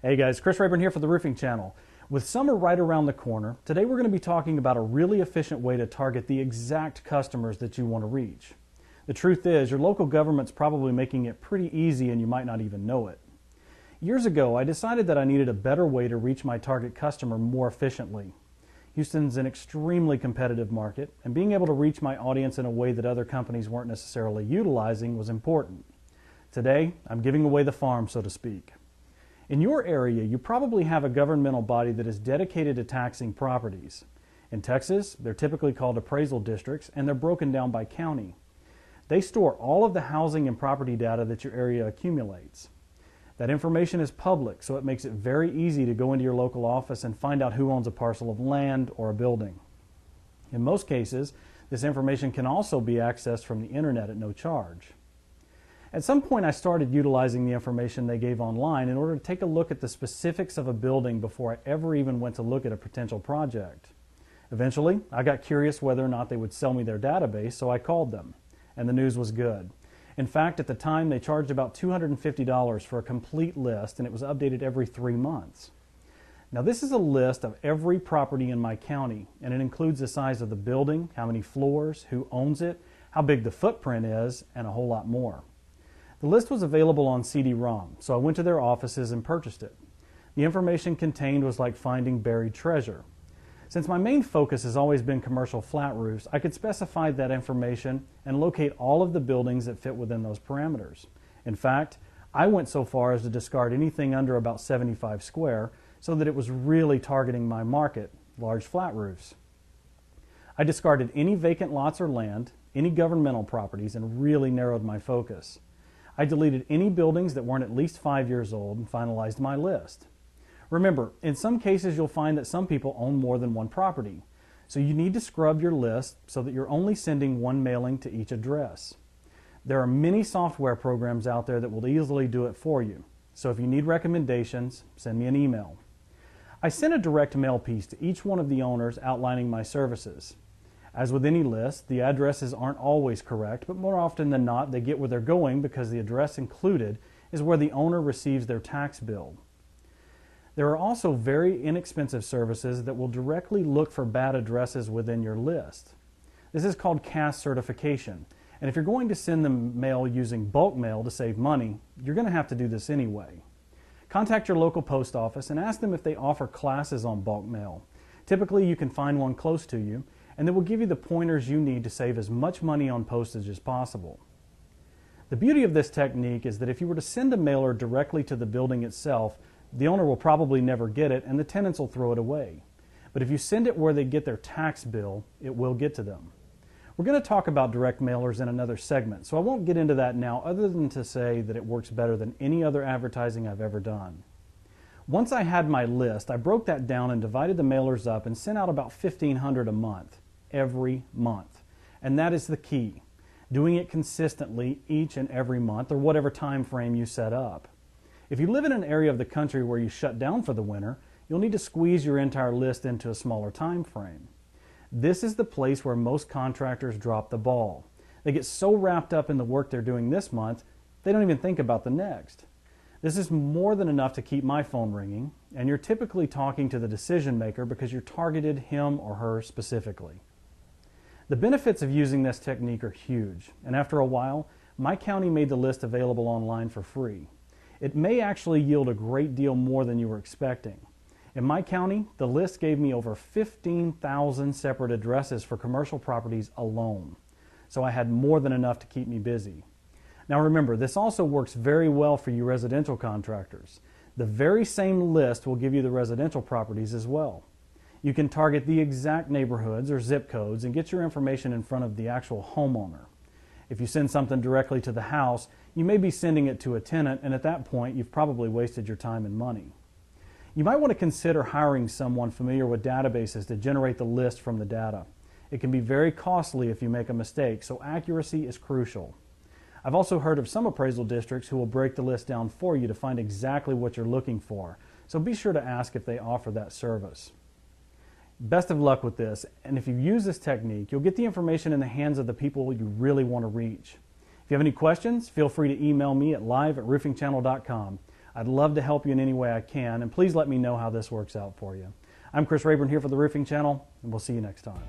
Hey guys, Chris Rayburn here for the Roofing Channel. With summer right around the corner, today we're going to be talking about a really efficient way to target the exact customers that you want to reach. The truth is, your local government's probably making it pretty easy and you might not even know it. Years ago, I decided that I needed a better way to reach my target customer more efficiently. Houston's an extremely competitive market, and being able to reach my audience in a way that other companies weren't necessarily utilizing was important. Today, I'm giving away the farm, so to speak. In your area, you probably have a governmental body that is dedicated to taxing properties. In Texas, they're typically called appraisal districts, and they're broken down by county. They store all of the housing and property data that your area accumulates. That information is public, so it makes it very easy to go into your local office and find out who owns a parcel of land or a building. In most cases, this information can also be accessed from the internet at no charge. At some point, I started utilizing the information they gave online in order to take a look at the specifics of a building before I ever even went to look at a potential project. Eventually, I got curious whether or not they would sell me their database, so I called them, and the news was good. In fact, at the time, they charged about $250 for a complete list, and it was updated every 3 months. Now, this is a list of every property in my county, and it includes the size of the building, how many floors, who owns it, how big the footprint is, and a whole lot more. The list was available on CD-ROM, so I went to their offices and purchased it. The information contained was like finding buried treasure. Since my main focus has always been commercial flat roofs, I could specify that information and locate all of the buildings that fit within those parameters. In fact, I went so far as to discard anything under about 75 square so that it was really targeting my market, large flat roofs. I discarded any vacant lots or land, any governmental properties, and really narrowed my focus. I deleted any buildings that weren't at least 5 years old and finalized my list. Remember, in some cases you'll find that some people own more than one property, so you need to scrub your list so that you're only sending one mailing to each address. There are many software programs out there that will easily do it for you, so if you need recommendations, send me an email. I sent a direct mail piece to each one of the owners outlining my services. As with any list, the addresses aren't always correct, but more often than not, they get where they're going because the address included is where the owner receives their tax bill. There are also very inexpensive services that will directly look for bad addresses within your list. This is called CAS certification, and if you're going to send them mail using bulk mail to save money, you're going to have to do this anyway. Contact your local post office and ask them if they offer classes on bulk mail. Typically, you can find one close to you, and they will give you the pointers you need to save as much money on postage as possible. The beauty of this technique is that if you were to send a mailer directly to the building itself, the owner will probably never get it and the tenants will throw it away. But if you send it where they get their tax bill, it will get to them. We're going to talk about direct mailers in another segment, so I won't get into that now other than to say that it works better than any other advertising I've ever done. Once I had my list, I broke that down and divided the mailers up and sent out about 1,500 a month, every month. And that is the key, doing it consistently each and every month or whatever time frame you set up. If you live in an area of the country where you shut down for the winter, you'll need to squeeze your entire list into a smaller time frame. This is the place where most contractors drop the ball. They get so wrapped up in the work they're doing this month, they don't even think about the next. This is more than enough to keep my phone ringing, and you're typically talking to the decision maker because you're targeted him or her specifically. The benefits of using this technique are huge, and after a while, my county made the list available online for free. It may actually yield a great deal more than you were expecting. In my county, the list gave me over 15,000 separate addresses for commercial properties alone, so I had more than enough to keep me busy. Now remember, this also works very well for you residential contractors. The very same list will give you the residential properties as well. You can target the exact neighborhoods or zip codes and get your information in front of the actual homeowner. If you send something directly to the house, you may be sending it to a tenant, and at that point, you've probably wasted your time and money. You might want to consider hiring someone familiar with databases to generate the list from the data. It can be very costly if you make a mistake, so accuracy is crucial. I've also heard of some appraisal districts who will break the list down for you to find exactly what you're looking for, so be sure to ask if they offer that service. Best of luck with this, and if you use this technique, you'll get the information in the hands of the people you really want to reach. If you have any questions, feel free to email me at live@roofingchannel.com. I'd love to help you in any way I can, and please let me know how this works out for you. I'm Chris Rayburn here for the Roofing Channel, and we'll see you next time.